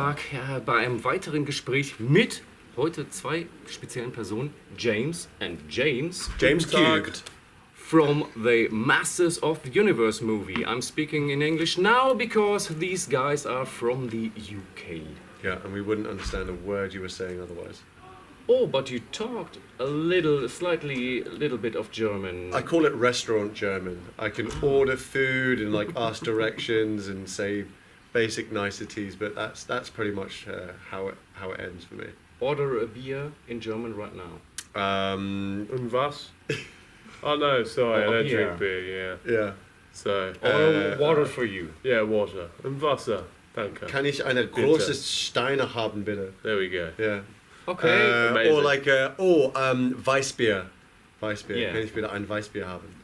Tag bei einem weiteren Gespräch mit heute zwei speziellen Personen, James and James. James Cubed. From the Masters of the Universe movie. I'm speaking in English now because these guys are from the UK. Yeah, and we wouldn't understand a word you were saying otherwise. Oh, but you talked a little bit of German. I call it restaurant German. I can order food and like ask directions and say basic niceties, but that's pretty much how it ends for me. Order a beer in German right now. Und was? Oh no, sorry, I don't drink beer, Yeah. So, Water for you. yeah, water. Und Wasser, danke. Kann ich eine große Steine haben, bitte? There we go. Yeah. Okay. Amazing. Or like, Weissbier. Weissbier. Yeah. Kann ich bitte ein Weissbier haben?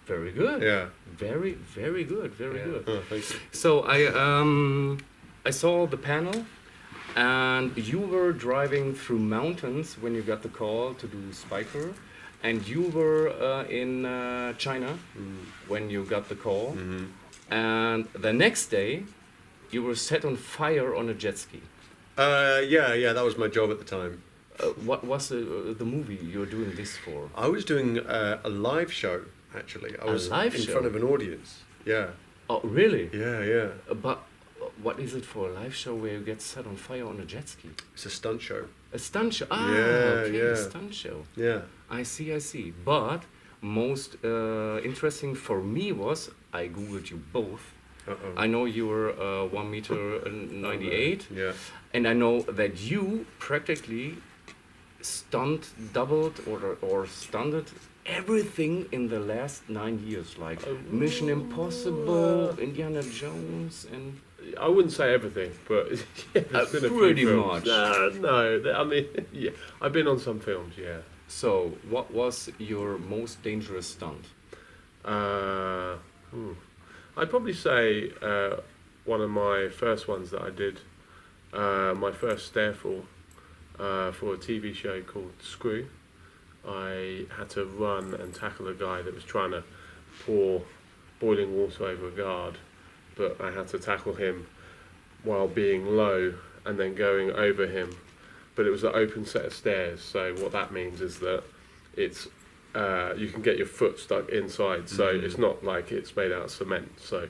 Very good. Yeah. Very good. Very Yeah. good. Oh, thank you. So I saw the panel, and you were driving through mountains when you got the call to do Spikor, and you were in China when you got the call, and the next day you were set on fire on a jet ski. Yeah, that was my job at the time. What was the movie you were doing this for? I was doing a live show, actually. I was live in show? front of an audience. Yeah. Oh, really? Yeah. But what is it for a live show where you get set on fire on a jet ski? It's a stunt show. A stunt show. Yeah. A stunt show. Yeah. I see. But most interesting for me was I googled you both. Uh-oh. I know you were 1.98 m, Yeah. and I know that you practically doubled or stunted everything in the last 9 years, like Mission Impossible, Indiana Jones, and I wouldn't say everything, but yeah, there's been a few pretty films. much. No, I mean, yeah, I've been on some films, yeah. So what was your most dangerous stunt? I'd probably say one of my first ones that I did, my first stair fall for a TV show called Screw. I had to run and tackle a guy that was trying to pour boiling water over a guard, but I had to tackle him while being low and then going over him. But it was an open set of stairs, so what that means is that it's you can get your foot stuck inside, so it's not like it's made out of cement. So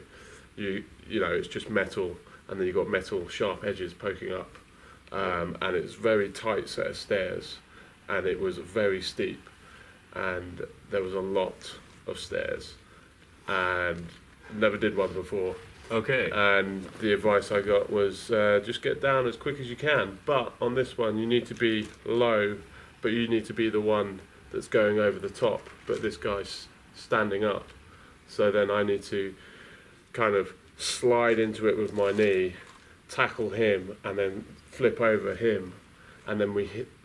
you know it's just metal, and then you've got metal sharp edges poking up, and it's very tight set of stairs, and it was very steep, and there was a lot of stairs, and never did one before. Okay. And the advice I got was just get down as quick as you can, but on this one you need to be low, but you need to be the one that's going over the top, but this guy's standing up, so then I need to kind of slide into it with my knee, tackle him, and then flip over him, and then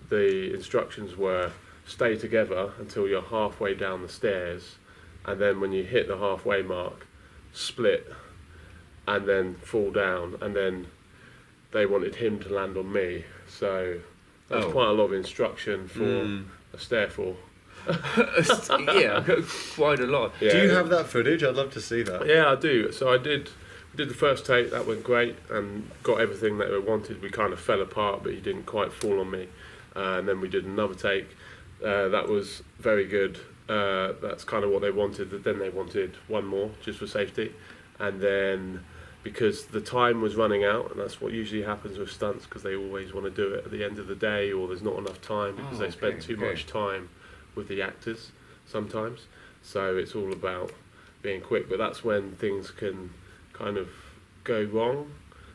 the instructions were stay together until you're halfway down the stairs, and then when you hit the halfway mark, split and then fall down, and then they wanted him to land on me, so that's quite a lot of instruction for a stair fall. Yeah, quite a lot. Yeah. Do you have that footage? I'd love to see that. Yeah, I do. So I did the first take, that went great, and got everything that we wanted. We kind of fell apart, but he didn't quite fall on me. And then we did another take. That was very good. That's kind of what they wanted. Then they wanted one more, just for safety. And then, because the time was running out, and that's what usually happens with stunts, because they always want to do it at the end of the day, or there's not enough time, because they spend too much time with the actors sometimes. So it's all about being quick, but that's when things can kind of go wrong.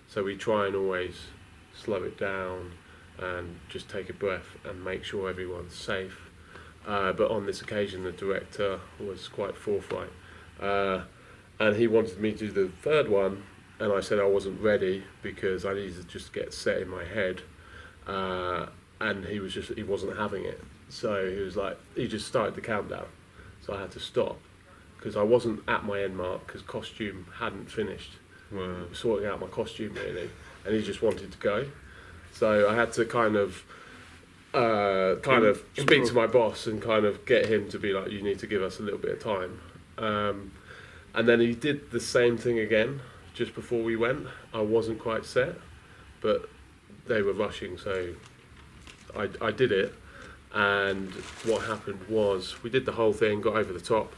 So we try and always slow it down and just take a breath and make sure everyone's safe. But on this occasion, the director was quite forthright, and he wanted me to do the third one, and I said I wasn't ready because I needed to just get set in my head, and he wasn't having it. So he was like, he just started the countdown, so I had to stop because I wasn't at my end mark because costume hadn't finished. Sorting out my costume really, and he just wanted to go, so I had to kind of speak to my boss and kind of get him to be like, you need to give us a little bit of time. And then he did the same thing again just before we went. I wasn't quite set, but they were rushing, so I did it. And what happened was we did the whole thing, got over the top,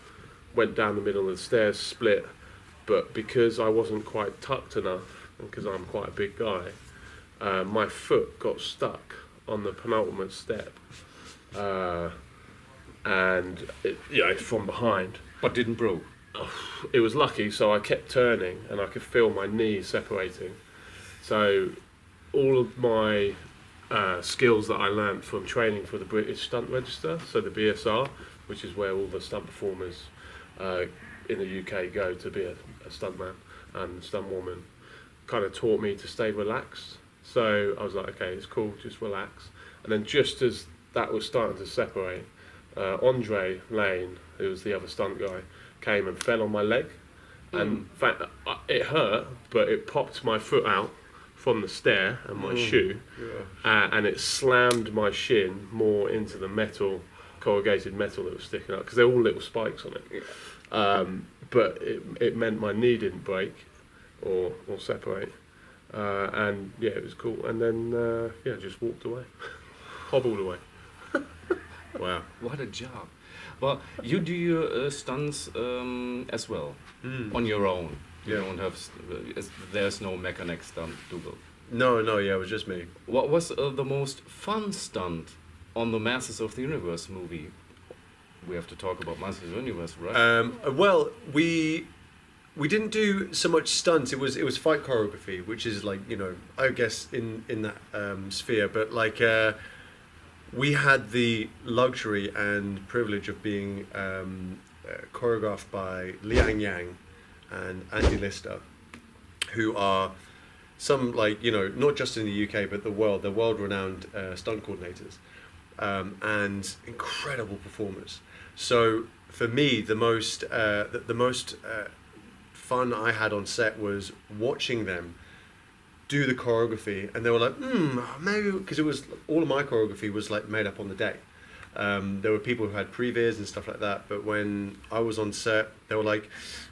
went down the middle of the stairs, split, but because I wasn't quite tucked enough, and because I'm quite a big guy, my foot got stuck on the penultimate step, and from behind. But didn't broke. It was lucky, so I kept turning and I could feel my knees separating. So all of my skills that I learnt from training for the British Stunt Register, so the BSR, which is where all the stunt performers in the UK go to be a stuntman and stuntwoman, kind of taught me to stay relaxed. So I was like, okay, it's cool, just relax. And then just as that was starting to separate, Andre Lane, who was the other stunt guy, came and fell on my leg. And in fact, it hurt, but it popped my foot out from the stair and my shoe, and it slammed my shin more into the metal, corrugated metal that was sticking up, because they're all little spikes on it. But it meant my knee didn't break or separate, and yeah, it was cool. And then just walked away, hobbled away. Wow. What a job. Well, you do your stunts as well, on your own. You don't have, there's no Mekaneck stunt double. No, yeah, it was just me. What was the most fun stunt on the Masters of the Universe movie? We have to talk about Masters of the Universe, right? Well, we didn't do so much stunts. It was fight choreography, which is like, I guess in that sphere. But like, we had the luxury and privilege of being choreographed by Liang Yang and Andy Lister, who are some, like, not just in the UK but they're world-renowned stunt coordinators, and incredible performers. So for me, the most fun I had on set was watching them do the choreography, and they were like, maybe, because it was all of my choreography was like made up on the day. There were people who had previs and stuff like that, but when I was on set, they were like,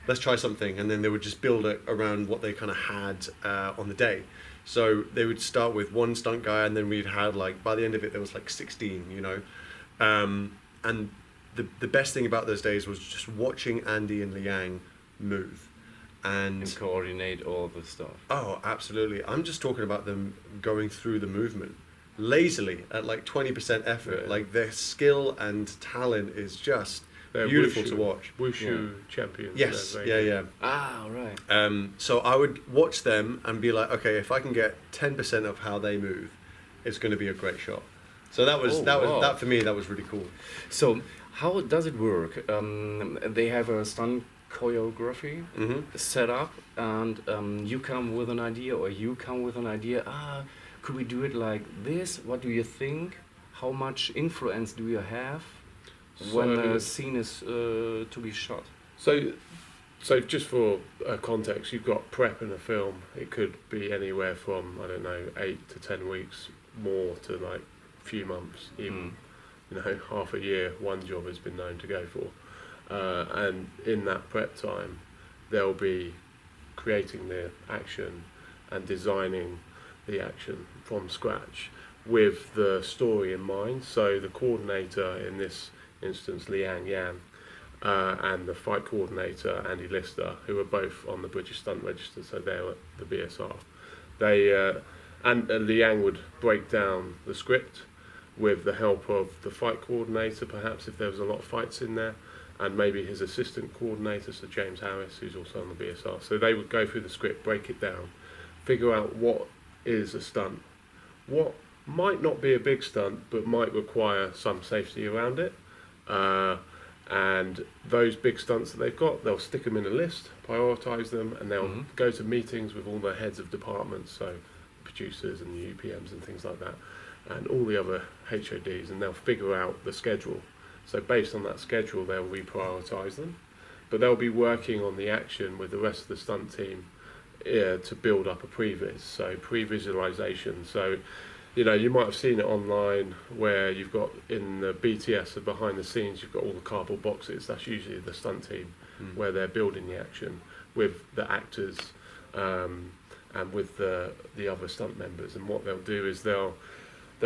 let's try something, and then they would just build it around what they kind of had on the day. So they would start with one stunt guy, and then we'd had, like, by the end of it, there was like 16, and the best thing about those days was just watching Andy and Liang move. And coordinate all the stuff. Oh, absolutely. I'm just talking about them going through the movement lazily at like 20% effort. Yeah. Like, their skill and talent is just They're beautiful wushu, to watch. Wushu champions. Yes, yeah. yeah. Ah, right. So I would watch them and be like, okay, if I can get 10% of how they move, it's going to be a great shot. So that for me, that was really cool. So how does it work? They have a stunt choreography set up, and you come with an idea, or you come with an idea. Could we do it like this? What do you think? How much influence do you have when a scene is to be shot? So just for context, you've got prep in a film. It could be anywhere from, 8 to 10 weeks, more to like a few months, even half a year. One job has been known to go for. And in that prep time, they'll be creating the action and designing the action from scratch with the story in mind. So the coordinator, in this instance Liang Yan, and the fight coordinator Andy Lister, who are both on the British Stunt Register, so they're at the BSR, and Liang would break down the script with the help of the fight coordinator, perhaps if there was a lot of fights in there, and maybe his assistant coordinator, so James Harris, who's also on the BSR. So they would go through the script, break it down, figure out what is a stunt, what might not be a big stunt, but might require some safety around it. And those big stunts that they've got, they'll stick them in a list, prioritise them, and they'll go to meetings with all the heads of departments, so producers and the UPMs and things like that, and all the other HODs, and they'll figure out the schedule. So based on that schedule, they'll reprioritise them, but they'll be working on the action with the rest of the stunt team to build up a previs, so pre-visualisation. So, you might have seen it online where you've got in the BTS, the behind the scenes, you've got all the cardboard boxes. That's usually the stunt team where they're building the action with the actors, and with the other stunt members. And what they'll do is they'll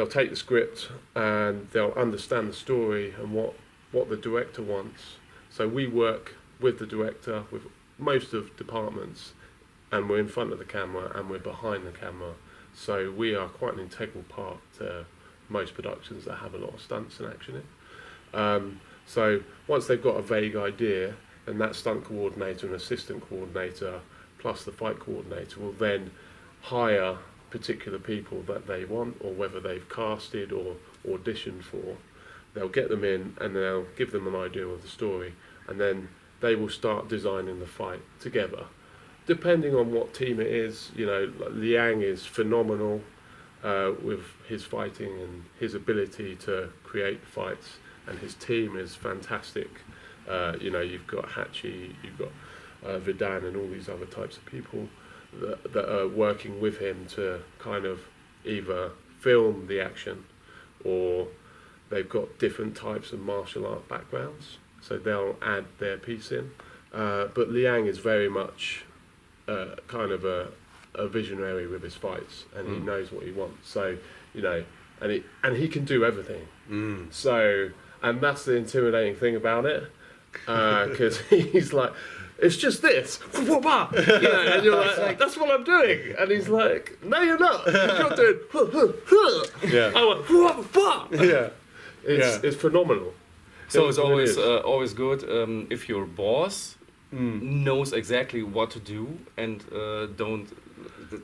take the script and they'll understand the story and what the director wants. So we work with the director, with most of departments, and we're in front of the camera and we're behind the camera. So we are quite an integral part to most productions that have a lot of stunts and action in. So once they've got a vague idea, then that stunt coordinator and assistant coordinator plus the fight coordinator will then hire particular people that they want, or whether they've casted or auditioned for. They'll get them in and they'll give them an idea of the story, and then they will start designing the fight together. Depending on what team it is, you know, Liang is phenomenal with his fighting and his ability to create fights, and his team is fantastic. You know, you've got Hachi, you've got Vidan and all these other types of people that are working with him to kind of either film the action, or they've got different types of martial art backgrounds, so they'll add their piece in. But Liang is very much kind of a visionary with his fights, and he knows what he wants. So, you know, and he can do everything. So, and that's the intimidating thing about it, because he's like, it's just this, you know, and you're like, that's what I'm doing, and he's like, no, you're not. You're doing, Yeah. I went, Yeah. It's phenomenal. So it's always good if your boss knows exactly what to do and don't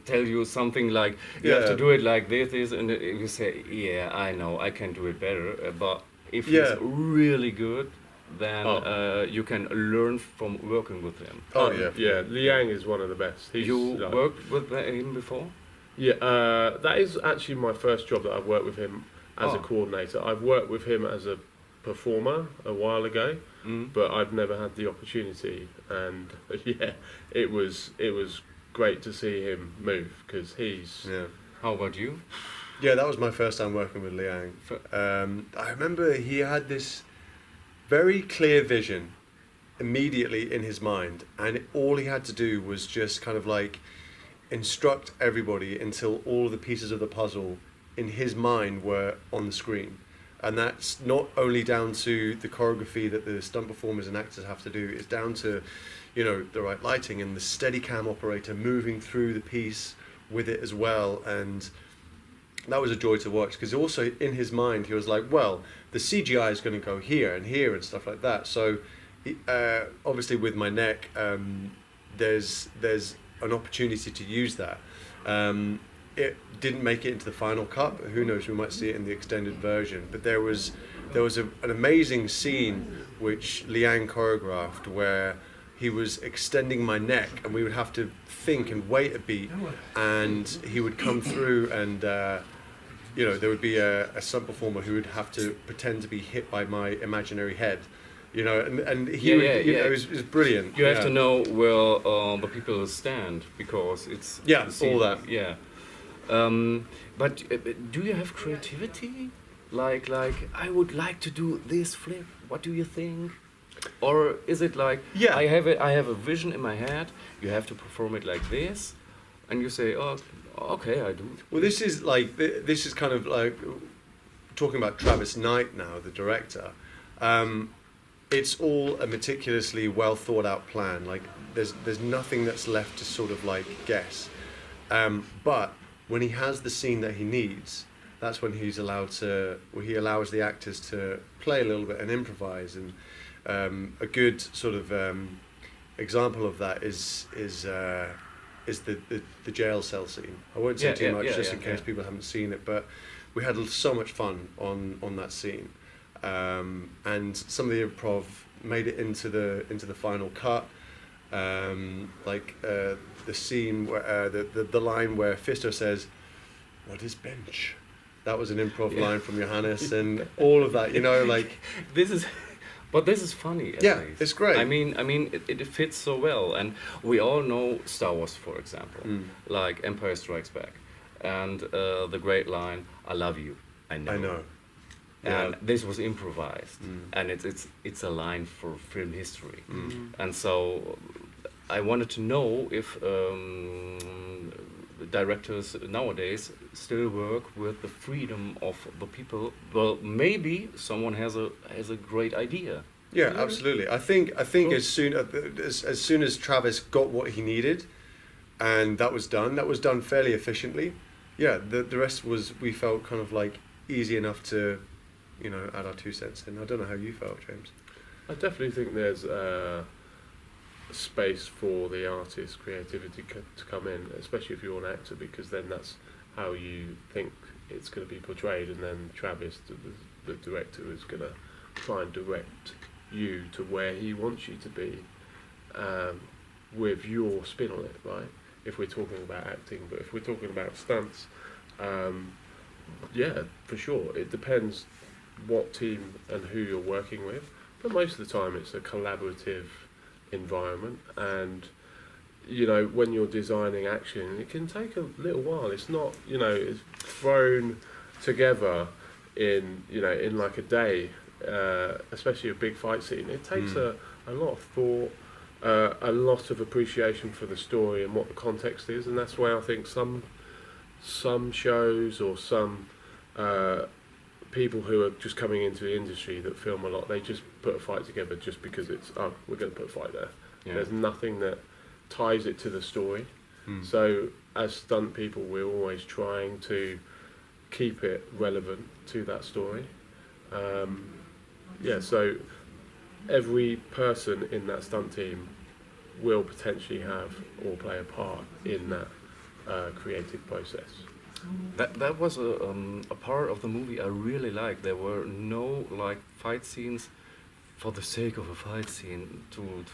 tell you something like you have to do it like this, and you say, yeah, I know, I can do it better. But if he's really good, then you can learn from working with him. Yeah, Liang is one of the best. You worked with him before? Yeah, that is actually my first job that I've worked with him as a coordinator. I've worked with him as a performer a while ago, but I've never had the opportunity. And yeah, it was great to see him move, because he's. Yeah. How about you? Yeah, that was my first time working with Liang. I remember he had this very clear vision immediately in his mind, and all he had to do was just kind of like instruct everybody until all of the pieces of the puzzle in his mind were on the screen. And that's not only down to the choreography that the stunt performers and actors have to do, it's down to, you know, the right lighting and the Steadicam operator moving through the piece with it as well. And that was a joy to watch, because also in his mind he was like, well, the CGI is going to go here and here and stuff like that. So obviously with Mekaneck, there's an opportunity to use that. It didn't make it into the final cut, but who knows, we might see it in the extended version. But there was an amazing scene which Liang choreographed where he was extending my neck, and we would have to think and wait a beat, and he would come through, and you know, there would be a stunt performer who would have to pretend to be hit by my imaginary head, you know, and he know, it was brilliant. You have to know where the people stand, because it's all that. Yeah. But do you have creativity? Like I would like to do this flip. What do you think? Or is it like I have a vision in my head. You have to perform it like this, and you say, oh, okay, I do. Well, this is kind of like talking about Travis Knight now, the director. It's all a meticulously well thought out plan. Like there's nothing that's left to sort of like guess. But when he has the scene that he needs, that's when he allows the actors to play a little bit and improvise. And a good sort of example of that is the jail cell scene. I won't say too much in case people haven't seen it, but we had so much fun on that scene, and some of the improv made it into the final cut. The scene where the line where Fisto says, "What is bench?" That was an improv line from Johannes, and all of that. You know, like this is. But this is funny. At least. It's great. I mean, it fits so well, and we all know Star Wars, for example, like Empire Strikes Back, and the great line, "I love you, I know." I know. And this was improvised, and it's a line for film history, and so I wanted to know if directors nowadays still work with the freedom of the people. Well, maybe someone has a great idea. Yeah, Yeah. absolutely. I think Cool. as soon as Travis got what he needed, and that was done fairly efficiently. Yeah, the rest was, we felt kind of like easy enough to, add our 2 cents in. I don't know how you felt, James. I definitely think there's space for the artist's creativity to come in, especially if you're an actor, because then that's how you think it's going to be portrayed, and then Travis, the director, is going to try and direct you to where he wants you to be, with your spin on it, right? If we're talking about acting, but if we're talking about stunts, yeah, for sure, it depends what team and who you're working with, but most of the time it's a collaborative environment, and when you're designing action, it can take a little while. It's not, it's thrown together in like a day, especially a big fight scene. It takes a lot of thought, a lot of appreciation for the story and what the context is, and that's why I think some shows or some people who are just coming into the industry that film a lot, they just put a fight together just because we're going to put a fight there. Yeah. There's nothing that ties it to the story. So as stunt people, we're always trying to keep it relevant to that story. So every person in that stunt team will potentially have or play a part in that creative process. That was a part of the movie I really liked. There were no like fight scenes for the sake of a fight scene to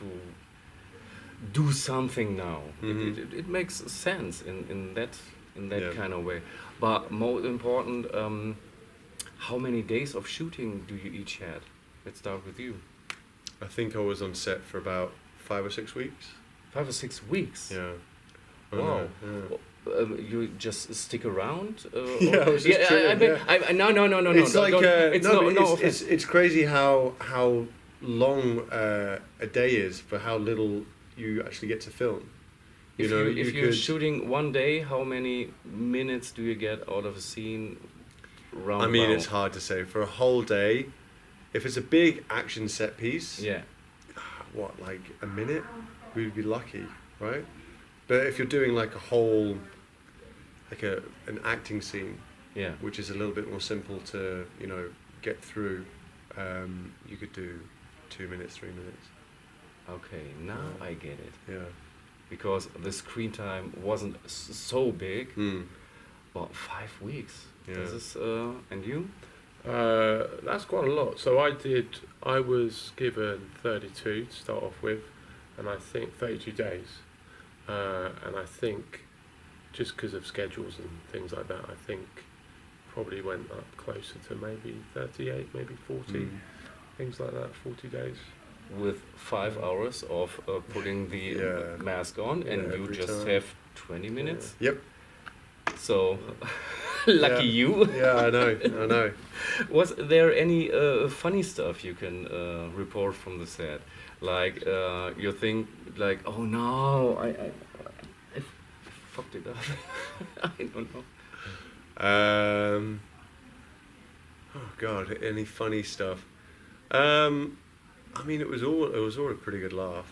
do something now. It makes sense in that Yeah. kind of way. But more important, how many days of shooting do you each had? Let's start with you. I think I was on set for about 5 or 6 weeks. 5 or 6 weeks. Yeah. I Wow. know, yeah. You just stick around? Yeah, I was just chilling, yeah. No. It's like It's it's crazy how long a day is for how little you actually get to film. If you you're could- shooting one day, how many minutes do you get out of a scene? I mean, it's hard to say. For a whole day, if it's a big action set piece, Yeah. what, like a minute? We'd be lucky, right? But if you're doing like a whole, like an acting scene, Yeah. which is a little bit more simple to, get through, you could do 2 minutes, 3 minutes. Okay, now I get it. Yeah. Because the screen time wasn't so big, Mm. but 5 weeks. Yeah. This is, and you? That's quite a lot. So I was given 32 to start off with, and I think 32 days. And I think just because of schedules and things like that, I think probably went up closer to maybe 38, maybe 40, things like that, 40 days. With 5 hours of putting the mask on, and Yeah, you every just time. have 20 minutes. Yep. So, lucky Yeah. you. Yeah, I know. Was there any funny stuff you can report from the set? Like you think like, oh no, I fucked it up. I don't know. Oh God, any funny stuff? I mean, it was all a pretty good laugh.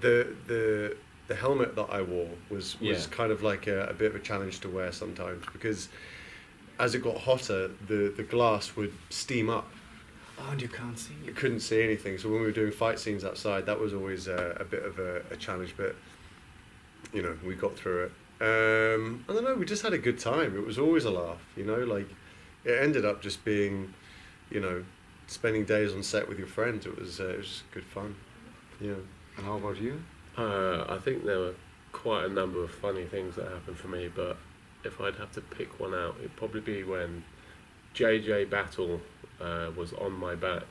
The helmet that I wore was kind of like a bit of a challenge to wear sometimes, because as it got hotter, the glass would steam up. Oh, and you can't see You it. couldn't see anything. So when we were doing fight scenes outside, that was always a bit of a challenge. But we got through it. I don't know. We just had a good time. It was always a laugh. Like it ended up just being, spending days on set with your friends. It was just good fun. Yeah. And how about you? I think there were quite a number of funny things that happened for me, but if I'd have to pick one out, it'd probably be when JJ Battle was on my back,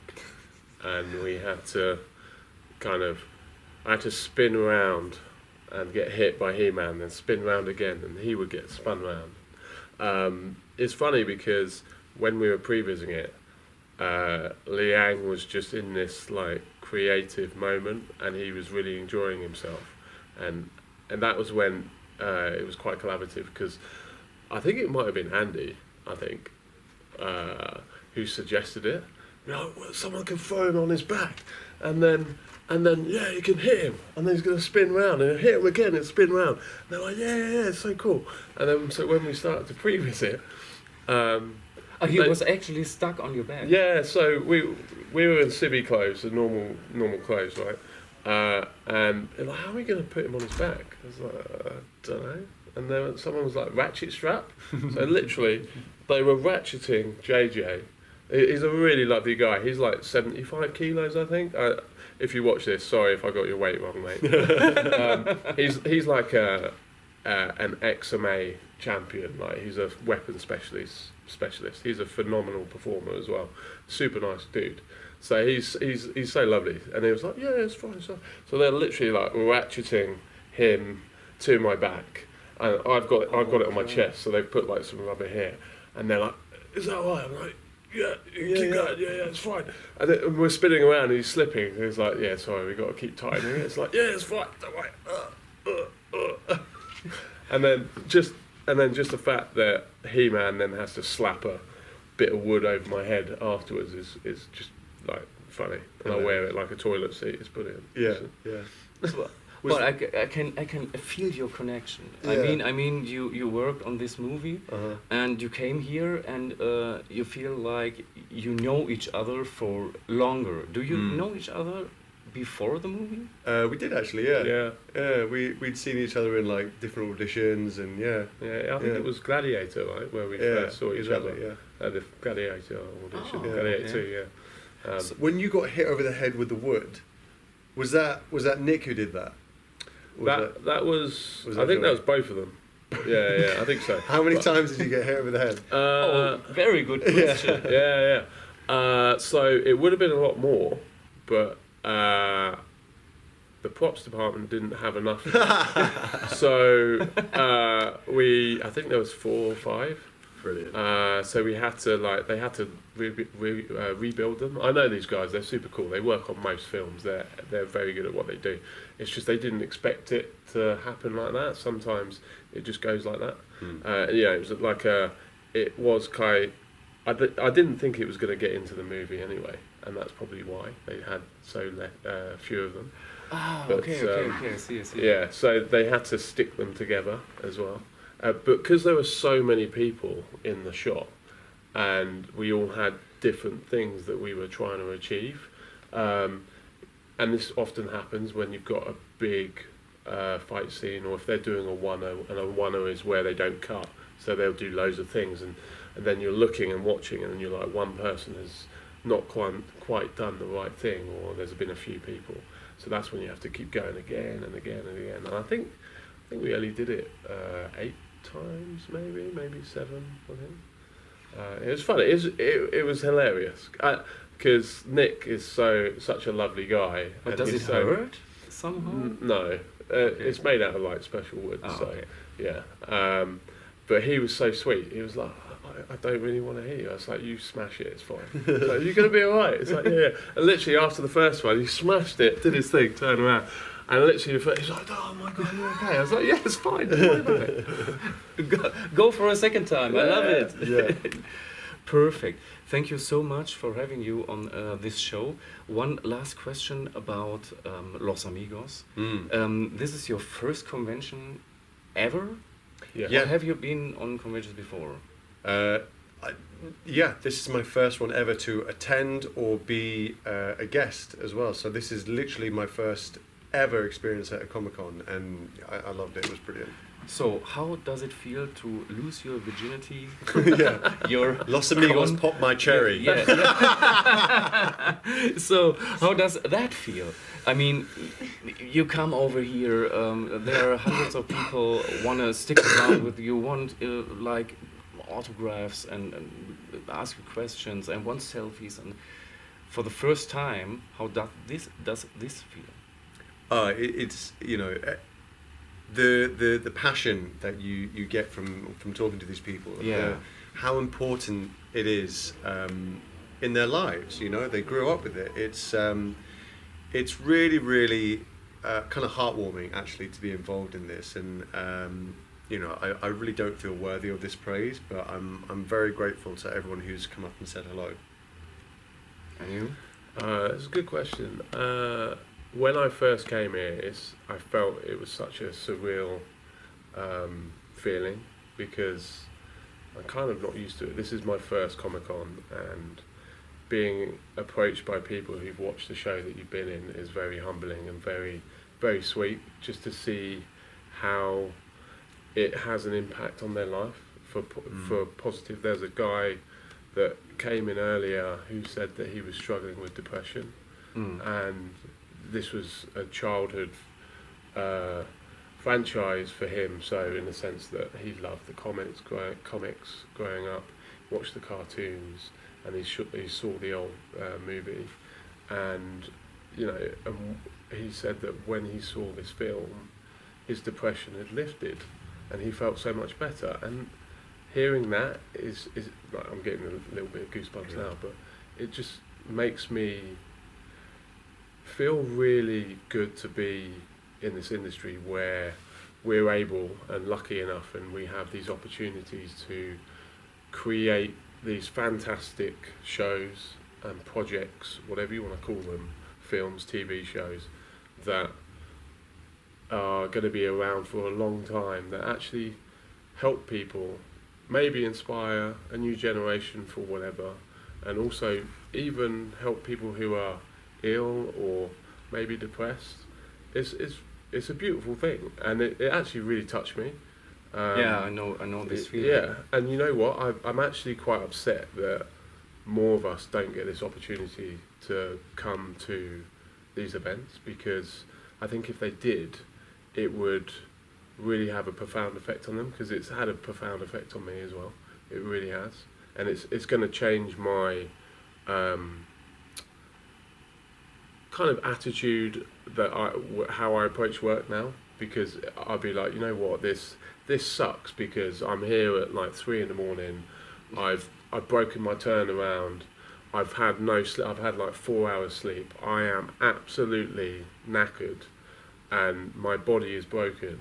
and we had to I had to spin around and get hit by He-Man, then spin round again, and he would get spun round. It's funny because when we were prevising it, Liang was just in this like creative moment, and he was really enjoying himself, and that was when it was quite collaborative, because I think it might have been Andy, who suggested it. You know, well, someone can throw him on his back, and then yeah, you can hit him, and then he's going to spin round, and hit him again and spin round. And they're like, yeah, it's so cool. And then so when we started to previs it, He was actually stuck on your back. yeah, so we were in civvy clothes, the normal clothes, right? And they're like, how are we going to put him on his back? I was like, I don't know. And then someone was like, ratchet strap. So literally, they were ratcheting JJ. He's a really lovely guy. He's like 75 kilos, I think. If you watch this, sorry if I got your weight wrong, mate. He's like an XMA champion. Like, he's a weapons specialist. He's a phenomenal performer as well. Super nice dude. So he's so lovely. And he was like, yeah, it's fine. So they're literally like ratcheting him to my back, and I've got it on my chest. So they've put like some rubber here, and they're like, is that all right? I'm like, yeah, keep going. Yeah, it's fine. And then we're spinning around, and he's slipping. And he's like, yeah, sorry, we got to keep tightening it. It's like, yeah, it's fine. Don't worry. And then just the fact that He-Man then has to slap a bit of wood over my head afterwards is just like funny. And I wear it like a toilet seat. It's brilliant. Yeah. Well, I can feel your connection. Yeah. I mean, you worked on this movie, and you came here, and you feel like you know each other for longer. Do you know each other before the movie? We did actually, yeah. We'd seen each other in like different auditions, and I think it was Gladiator, right, where we first saw each other. Yeah. The Gladiator audition. Oh, Gladiator 2, yeah. So when you got hit over the head with the wood, was that Nick who did that? That was I think that was both of them. Yeah, I think so. How many times did you get hit over the head? Very good question. Yeah. So it would have been a lot more, but the props department didn't have enough. So I think there was 4 or 5. Brilliant. So we had to they had to rebuild them. I know these guys; they're super cool. They work on most films. They're very good at what they do. It's just they didn't expect it to happen like that. Sometimes it just goes like that. It was like it was kind. I didn't think it was going to get into the movie anyway, and that's probably why they had so few of them. Okay. I see. Yeah, so they had to stick them together as well. But because there were so many people in the shot, and we all had different things that we were trying to achieve, and this often happens when you've got a big fight scene, or if they're doing a one-o, and a one-o is where they don't cut, so they'll do loads of things, and then you're looking and watching, and you're like, one person has not quite done the right thing, or there's been a few people, so that's when you have to keep going again and again and again. And I think we only did it 8 times, maybe 7. I think it was funny. It was hilarious because Nick is such a lovely guy. But does it hurt somehow? No, it's made out of like special wood. Okay. Yeah. But he was so sweet. He was like, I don't really want to hit you. I was like, you smash it, it's fine. Like, you're gonna be alright. It's like, yeah. And literally after the first one, he smashed it, did his thing, turned around. And literally, he's like, oh my God, you're okay. I was like, yeah, it's fine. Don't worry about it. Go for a second time. I love it. Yeah. Perfect. Thank you so much for having you on this show. One last question about Los Amigos. This is your first convention ever? Yeah. Or have you been on conventions before? This is my first one ever to attend or be a guest as well. So this is literally my first ever experience at a Comic-Con, and I loved it. It was brilliant. So how does it feel to lose your virginity? Your Los Amigos popped my cherry. Yeah. So how does that feel? I mean, you come over here. There are hundreds of people want to stick around with you, want like autographs and ask you questions and want selfies. And for the first time, how does this feel? It's the passion that you get from talking to these people. How important it is in their lives. They grew up with it. It's really, really kind of heartwarming actually to be involved in this, and you know, I really don't feel worthy of this praise, but I'm very grateful to everyone who's come up and said hello. And you? It's a good question. When I first came here, I felt it was such a surreal feeling, because I'm kind of not used to it. This is my first Comic-Con, and being approached by people who've watched the show that you've been in is very humbling and very, very sweet, just to see how it has an impact on their life for positive. There's a guy that came in earlier who said that he was struggling with depression, and this was a childhood franchise for him. So in the sense that he loved the comics growing up, watched the cartoons, and he saw the old movie, and you know, he said that when he saw this film, his depression had lifted, and he felt so much better. And hearing that is like, I'm getting a little bit of goosebumps now, but it just makes me feel really good to be in this industry where we're able and lucky enough, and we have these opportunities to create these fantastic shows and projects, whatever you want to call them, films, TV shows, that are going to be around for a long time, that actually help people, maybe inspire a new generation for whatever, and also even help people who are ill or maybe depressed. It's a beautiful thing, and it actually really touched me. Yeah, I know this feeling. Yeah, and you know what? I'm actually quite upset that more of us don't get this opportunity to come to these events, because I think if they did, it would really have a profound effect on them, because it's had a profound effect on me as well. It really has, and it's going to change my kind of attitude, how I approach work now, because I'll be like, you know what, this sucks, because I'm here at like 3 a.m. I've broken my turnaround. I've had no sleep. I've had like 4 hours sleep. I am absolutely knackered, and my body is broken.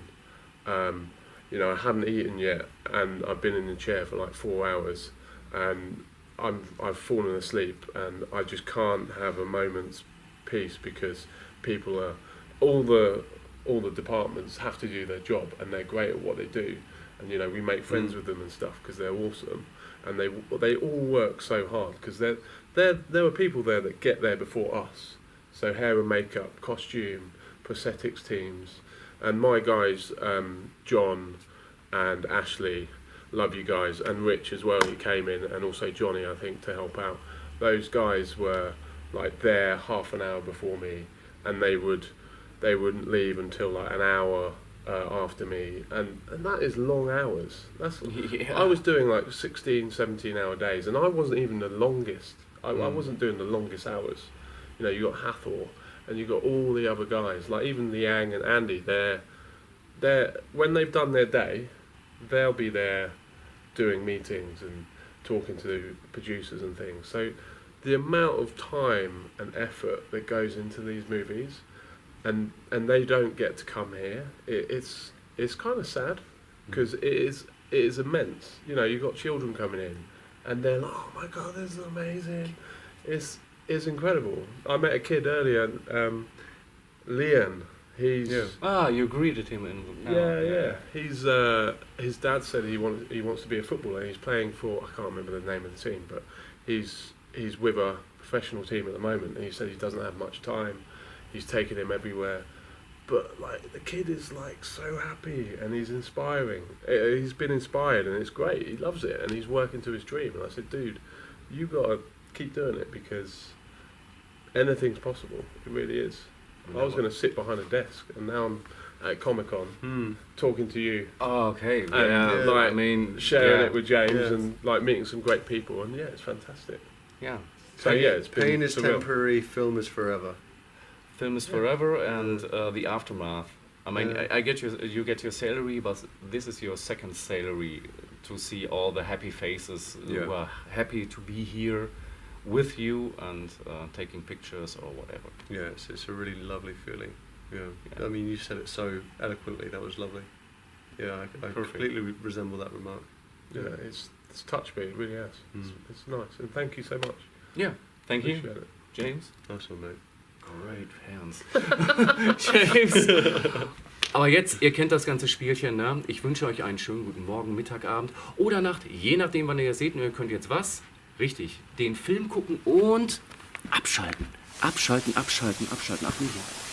You know, I haven't eaten yet, and I've been in the chair for like 4 hours, and I've fallen asleep, and I just can't have a moment's peace, because people are all the departments have to do their job, and they're great at what they do, and you know, we make friends with them and stuff because they're awesome, and they all work so hard, because there are people there that get there before us. So hair and makeup, costume, prosthetics teams, and my guys, John and Ashley, love you guys, and Rich as well, he came in, and also Johnny, I think, to help out. Those guys were like there half an hour before me, and they wouldn't leave until like an hour after me, and that is long hours. I was doing like 16, 17 hour days, and I wasn't even the longest. I wasn't doing the longest hours. You know, you got Hathor, and you got all the other guys, like even Liang and Andy. They're when they've done their day, they'll be there doing meetings and talking to producers and things. So the amount of time and effort that goes into these movies, and they don't get to come here, it's kind of sad, because it is immense. You know, you've got children coming in, and they're like, oh my god, this is amazing. It's incredible. I met a kid earlier, Liam. You greeted him in. Yeah. He's his dad said he wants to be a footballer. He's playing for, I can't remember the name of the team, but he's with a professional team at the moment, and he said he doesn't have much time. He's taking him everywhere, but like the kid is like so happy, and he's inspiring. He's been inspired, and it's great. He loves it, and he's working to his dream. And I said, dude, you gotta keep doing it, because anything's possible. It really is. I was going to sit behind a desk, and now I'm at Comic-Con talking to you. Oh, okay. And I mean, sharing it with James, and like meeting some great people, and yeah, it's fantastic. Yeah. So yeah, it's been pain is surreal. temporary, film is forever. Film is forever, and the aftermath. I mean, I get you get your salary, but this is your second salary, to see all the happy faces who are happy to be here with you and taking pictures or whatever. Yeah, it's a really lovely feeling. I mean, you said it so eloquently. That was lovely. Yeah, I completely resemble that remark. Yeah, it's touched me. It really has. It's nice, and thank you so much. Yeah, thank you, Appreciate it. James. Nice one, mate. Great fans. James. Aber jetzt, ihr kennt das ganze Spielchen, ne? Ich wünsche euch einen schönen guten Morgen, Mittag, Abend oder Nacht, je nachdem, wann ihr seht. Und ihr könnt jetzt was? Richtig, den Film gucken und abschalten. Abschalten. Ach, nicht.